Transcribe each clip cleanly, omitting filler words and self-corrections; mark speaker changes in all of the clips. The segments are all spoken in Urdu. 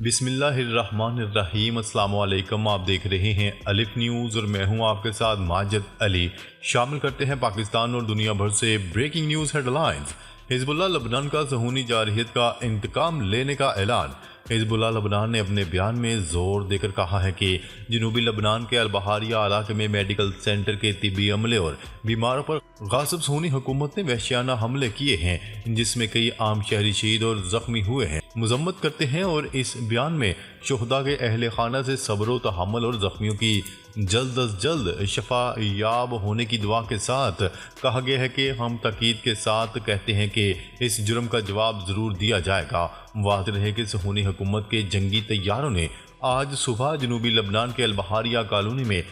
Speaker 1: بسم اللہ الرحمن الرحیم۔ السلام علیکم، آپ دیکھ رہے ہیں الف نیوز اور میں ہوں آپ کے ساتھ ماجد علی۔ شامل کرتے ہیں پاکستان اور دنیا بھر سے بریکنگ نیوز ہیڈ لائنز۔ حزب اللہ لبنان کا صہیونی جارحیت کا انتقام لینے کا اعلان۔ حزب اللہ لبنان نے اپنے بیان میں زور دے کر کہا ہے کہ جنوبی لبنان کے البحاریہ علاقے میں میڈیکل سینٹر کے طبی عملے اور بیماروں پر غاصب صہیونی حکومت نے وحشیانہ حملے کیے ہیں، جس میں کئی عام شہری شہید اور زخمی ہوئے ہیں۔ مذمت کرتے ہیں اور اس بیان میں شہداء کے اہل خانہ سے صبر و تحمل اور زخمیوں کی جلد از جلد شفا یاب ہونے کی دعا کے ساتھ کہا گیا ہے کہ ہم تاکید کے ساتھ کہتے ہیں کہ اس جرم کا جواب ضرور دیا جائے گا۔ واضح ہے کہ صہیونی حکومت کے جنگی طیاروں نے آج صبح جنوبی لبنان کے البحاریہ کالونی میں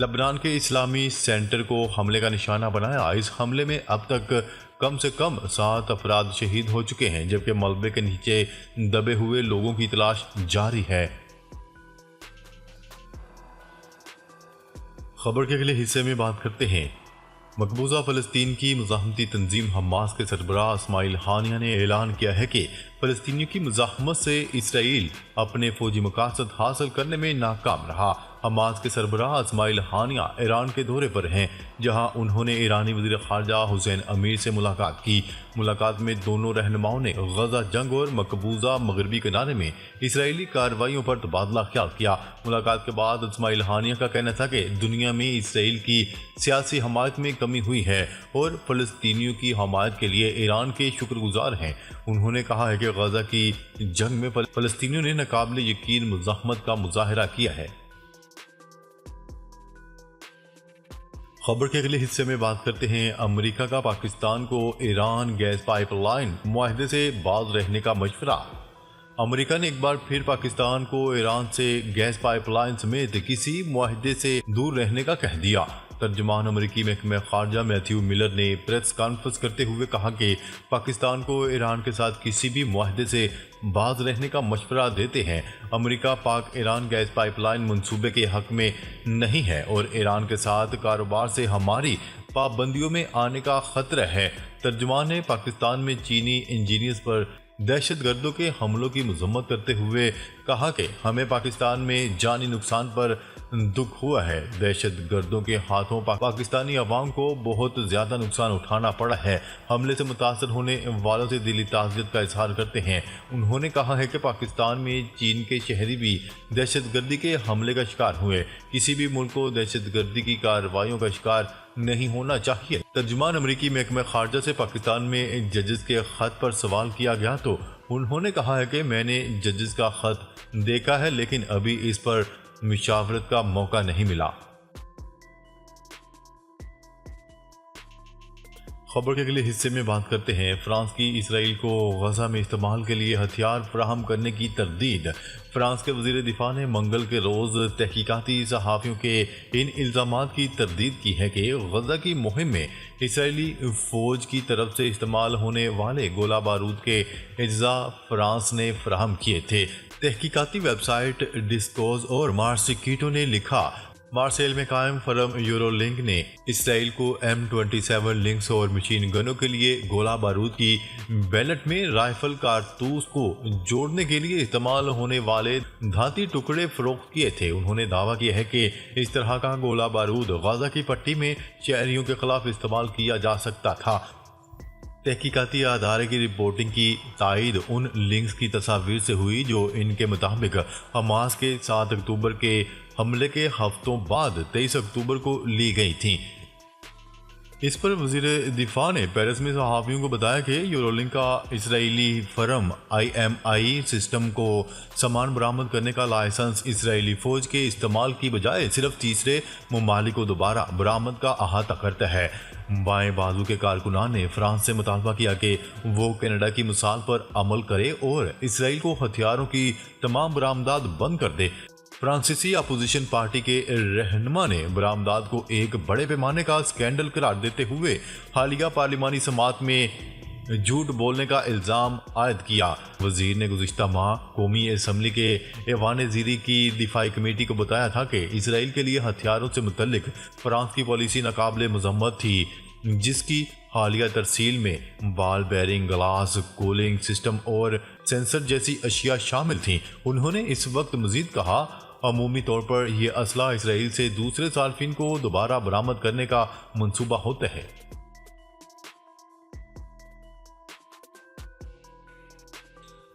Speaker 1: لبنان کے اسلامی سینٹر کو حملے کا نشانہ بنایا۔ اس حملے میں اب تک کم سے کم 7 افراد شہید ہو چکے ہیں، جبکہ ملبے کے نیچے دبے ہوئے لوگوں کی تلاش جاری ہے۔ خبر کے اگلے حصے میں بات کرتے ہیں۔ مقبوضہ فلسطین کی مزاحمتی تنظیم حماس کے سربراہ اسماعیل ہانیہ نے اعلان کیا ہے کہ فلسطینیوں کی مزاحمت سے اسرائیل اپنے فوجی مقاصد حاصل کرنے میں ناکام رہا۔ حماس کے سربراہ اسماعیل ہانیہ ایران کے دورے پر ہیں، جہاں انہوں نے ایرانی وزیر خارجہ حسین امیر سے ملاقات کی۔ ملاقات میں دونوں رہنماؤں نے غزہ جنگ اور مقبوضہ مغربی کنارے میں اسرائیلی کارروائیوں پر تبادلہ خیال کیا۔ ملاقات کے بعد اسماعیل ہانیہ کا کہنا تھا کہ دنیا میں اسرائیل کی سیاسی حمایت میں کمی ہوئی ہے اور فلسطینیوں کی حمایت کے لیے ایران کے شکر گزار ہیں۔ انہوں نے کہا ہے کہ غزہ کی جنگ میں فلسطینیوں نے ناقابل یقین مزاحمت کا مظاہرہ کیا ہے۔ خبر کے اگلے حصے میں بات کرتے ہیں۔ امریکہ کا پاکستان کو ایران گیس پائپ لائن معاہدے سے باز رہنے کا مشورہ۔ امریکہ نے ایک بار پھر پاکستان کو ایران سے گیس پائپ لائن سمیت کسی معاہدے سے دور رہنے کا کہہ دیا۔ ترجمان امریکی محکمہ خارجہ میتھیو ملر نے پریس کانفرنس کرتے ہوئے کہا کہ پاکستان کو ایران کے ساتھ کسی بھی معاہدے سے باز رہنے کا مشورہ دیتے ہیں۔ امریکہ پاک ایران گیس پائپ لائن منصوبے کے حق میں نہیں ہے اور ایران کے ساتھ کاروبار سے ہماری پابندیوں میں آنے کا خطرہ ہے۔ ترجمان نے پاکستان میں چینی انجینئرز پر دہشت گردوں کے حملوں کی مذمت کرتے ہوئے کہا کہ ہمیں پاکستان میں جانی نقصان پر دکھ ہوا ہے۔ دہشت گردوں کے ہاتھوں پاکستانی عوام کو بہت زیادہ نقصان اٹھانا پڑا ہے۔ حملے سے متاثر ہونے والوں سے دلی تعزیت کا اظہار کرتے ہیں۔ انہوں نے کہا ہے کہ پاکستان میں چین کے شہری بھی دہشت گردی کے حملے کا شکار ہوئے۔ کسی بھی ملک کو دہشت گردی کی کارروائیوں کا شکار نہیں ہونا چاہیے۔ ترجمان امریکی محکمہ خارجہ سے پاکستان میں ججز کے خط پر سوال کیا گیا تو انہوں نے کہا ہے کہ میں نے ججز کا خط دیکھا ہے لیکن ابھی اس پر مشاورت کا موقع نہیں ملا۔ خبر کے اگلے حصے میں بات کرتے ہیں۔ فرانس کی اسرائیل کو غزہ میں استعمال کے لیے ہتھیار فراہم کرنے کی تردید۔ فرانس کے وزیر دفاع نے منگل کے روز تحقیقاتی صحافیوں کے ان الزامات کی تردید کی ہے کہ غزہ کی مہم میں اسرائیلی فوج کی طرف سے استعمال ہونے والے گولہ بارود کے اجزاء فرانس نے فراہم کیے تھے۔ تحقیقاتی ویب سائٹ ڈسکوز اور مارسیکیٹو نے لکھا، مارسیل میں قائم فرم یورو لنک نے اسرائیل کو M27 لنکس اور مشین گنوں کے لیے گولہ بارود کی بیلٹ میں رائفل کارتوس کو جوڑنے کے لیے استعمال ہونے والے دھاتی ٹکڑے فروخت کیے تھے۔ انہوں نے دعویٰ کیا ہے کہ اس طرح کا گولہ بارود غزہ کی پٹی میں شہریوں کے خلاف استعمال کیا جا سکتا تھا۔ تحقیقاتی ادارے کی رپورٹنگ کی تائید ان لنکس کی تصاویر سے ہوئی جو ان کے مطابق حماس کے 7 اکتوبر کے حملے کے ہفتوں بعد 23 اکتوبر کو لی گئی تھیں۔ اس پر وزیر دفاع نے پیرس میں صحافیوں کو بتایا کہ یورولنک کا اسرائیلی فرم IMI سسٹم کو سامان برآمد کرنے کا لائسنس اسرائیلی فوج کے استعمال کی بجائے صرف تیسرے ممالک کو دوبارہ برآمد کا احاطہ کرتا ہے۔ بائیں بازو کے کارکنان نے فرانس سے مطالبہ کیا کہ وہ کینیڈا کی مثال پر عمل کرے اور اسرائیل کو ہتھیاروں کی تمام برآمدات بند کر دے۔ فرانسیسی اپوزیشن پارٹی کے رہنما نے برآمدات کو ایک بڑے پیمانے کا اسکینڈل قرار دیتے ہوئے حالیہ پارلیمانی سماعت میں جھوٹ بولنے کا الزام عائد کیا۔ وزیر نے گزشتہ ماہ قومی اسمبلی کے ایوان زیری کی دفاعی کمیٹی کو بتایا تھا کہ اسرائیل کے لیے ہتھیاروں سے متعلق فرانس کی پالیسی ناقابل مذمت تھی۔ جس کی حالیہ ترسیل میں بال بیرنگ، گلاس، کولنگ سسٹم اور سینسر جیسی اشیاء شامل تھیں۔ انہوں نے اس وقت مزید کہا، عمومی طور پر یہ اسلحہ اسرائیل سے دوسرے صارفین کو دوبارہ برآمد کرنے کا منصوبہ ہوتا ہے۔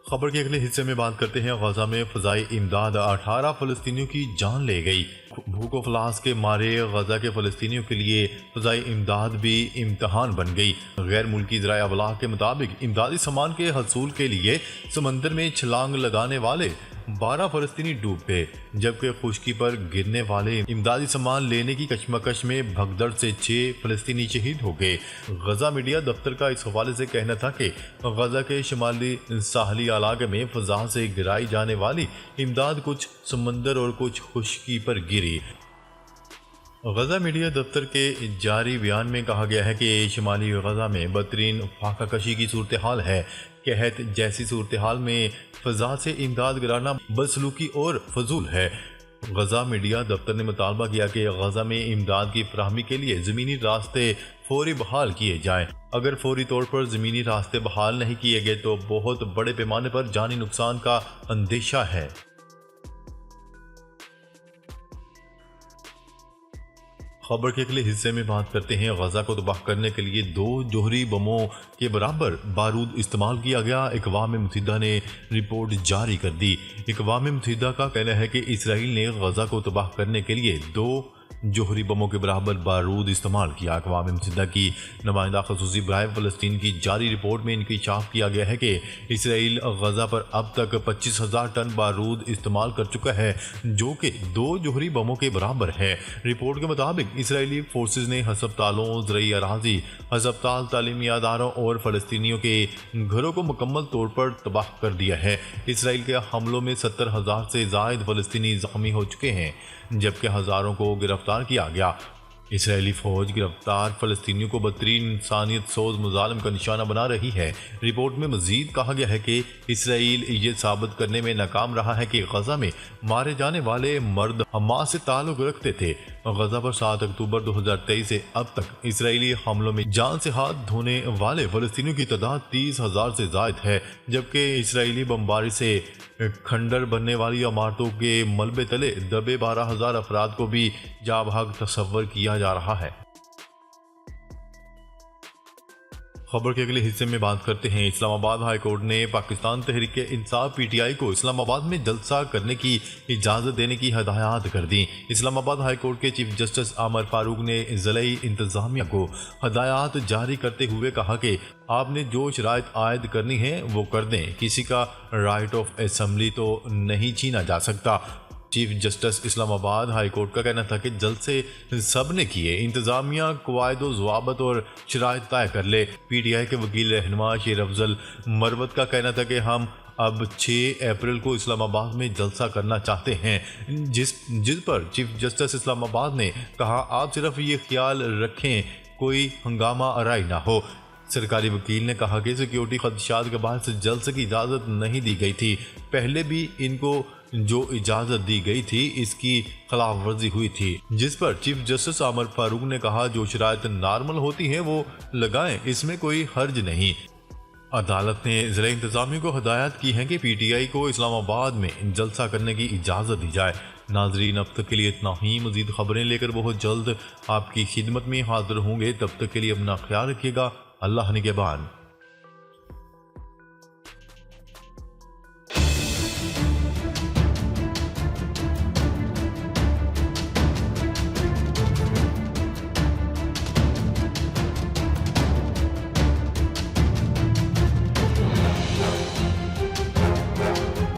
Speaker 1: خبر کے اگلے حصے میں بات کرتے ہیں غزہ میں فضائی امداد، 18 فلسطینیوں کی جان لے گئی۔ بھوک و افلاس کے مارے غزہ کے فلسطینیوں کے لیے فضائی امداد بھی امتحان بن گئی۔ غیر ملکی ذرائع ابلاغ کے مطابق امدادی سامان کے حصول کے لیے سمندر میں چھلانگ لگانے والے 12 فلسطینی ڈوب گئے، جبکہ خشکی پر گرنے والے امدادی سامان لینے کی کشمکش میں بھگدڑ سے 6 فلسطینی شہید ہو گئے۔ غزہ میڈیا دفتر کا اس حوالے سے کہنا تھا کہ غزہ کے شمالی ساحلی علاقے میں فضا سے گرائی جانے والی امداد کچھ سمندر اور کچھ خشکی پر گری۔ غزہ میڈیا دفتر کے جاری بیان میں کہا گیا ہے کہ شمالی غزہ میں بدترین فاقہ کشی کی صورتحال ہے۔ قحط جیسی صورتحال میں فضا سے امداد گرانا بدسلوکی اور فضول ہے۔ غزہ میڈیا دفتر نے مطالبہ کیا کہ غزہ میں امداد کی فراہمی کے لیے زمینی راستے فوری بحال کیے جائیں۔ اگر فوری طور پر زمینی راستے بحال نہیں کیے گئے تو بہت بڑے پیمانے پر جانی نقصان کا اندیشہ ہے۔ خبر کے اگلے حصے میں بات کرتے ہیں غزہ کو تباہ کرنے کے لیے 2 جوہری بموں کے برابر بارود استعمال کیا گیا۔ اقوام متحدہ نے رپورٹ جاری کر دی۔ اقوام متحدہ کا کہنا ہے کہ اسرائیل نے غزہ کو تباہ کرنے کے لیے 2 جوہری بموں کے برابر بارود استعمال کیا۔ اقوام متحدہ کی نمائندہ خصوصی برائے فلسطین کی جاری رپورٹ میں انکشاف کیا گیا ہے کہ اسرائیل غزہ پر اب تک 25,000 ٹن بارود استعمال کر چکا ہے، جو کہ 2 جوہری بموں کے برابر ہے۔ رپورٹ کے مطابق اسرائیلی فورسز نے ہسپتالوں، زرعی اراضی، ہسپتال، تعلیمی اداروں اور فلسطینیوں کے گھروں کو مکمل طور پر تباہ کر دیا ہے۔ اسرائیل کے حملوں میں 70,000 سے زائد فلسطینی زخمی ہو چکے ہیں، جبکہ ہزاروں کو گرفتار کیا گیا۔ اسرائیلی فوج گرفتار فلسطینیوں کو بدترین انسانیت سوز مظالم کا نشانہ بنا رہی ہے۔ رپورٹ میں مزید کہا گیا ہے کہ اسرائیل یہ ثابت کرنے میں ناکام رہا ہے کہ غزہ میں مارے جانے والے مرد حماس سے تعلق رکھتے تھے۔ غزہ پر 7 اکتوبر 2023 سے اب تک اسرائیلی حملوں میں جان سے ہاتھ دھونے والے فلسطینیوں کی تعداد 30,000 سے زائد ہے، جبکہ اسرائیلی بمباری سے کھنڈر بننے والی عمارتوں کے ملبے تلے دبے 12,000 افراد کو بھی جاں بحق تصور کیا جا رہا ہے۔ خبر کے اگلے حصے میں بات کرتے ہیں اسلام آباد ہائی کورٹ نے Pakistan Tehreek Insaf P T I کو اسلام آباد میں جلسہ کرنے کی اجازت دینے کی ہدایات کر دی۔ اسلام آباد ہائی کورٹ کے چیف جسٹس عامر فاروق نے ضلعی انتظامیہ کو ہدایات جاری کرتے ہوئے کہا کہ آپ نے جو شرائط عائد کرنی ہے وہ کر دیں، کسی کا رائٹ آف اسمبلی تو نہیں چھینا جا سکتا۔ چیف جسٹس اسلام آباد ہائی کورٹ کا کہنا تھا کہ جلسے سب نے کیے، انتظامیہ قواعد و ضوابط اور شرائط طے کر لے۔ پی ٹی آئی کے وکیل رہنما شیر افضل مروت کا کہنا تھا کہ ہم اب 6 اپریل کو اسلام آباد میں جلسہ کرنا چاہتے ہیں، جس پر چیف جسٹس اسلام آباد نے کہا آپ صرف یہ خیال رکھیں کوئی ہنگامہ آرائی نہ ہو۔ سرکاری وکیل نے کہا کہ سیکیورٹی خدشات کے باعث جلسے کی اجازت نہیں دی گئی تھی، پہلے بھی ان کو جو اجازت دی گئی تھی اس کی خلاف ورزی ہوئی تھی، جس پر چیف جسٹس عامر فاروق نے کہا جو شرائط نارمل ہوتی ہیں وہ لگائیں، اس میں کوئی حرج نہیں۔ عدالت نے ضلع انتظامیہ کو ہدایت کی ہے کہ پی ٹی آئی کو اسلام آباد میں جلسہ کرنے کی اجازت دی جائے۔ ناظرین اب تک کے لیے اتنا ہی، مزید خبریں لے کر بہت جلد آپ کی خدمت میں حاضر ہوں گے، تب تک کے لیے اپنا خیال رکھیے گا۔ اللہ نگہبان۔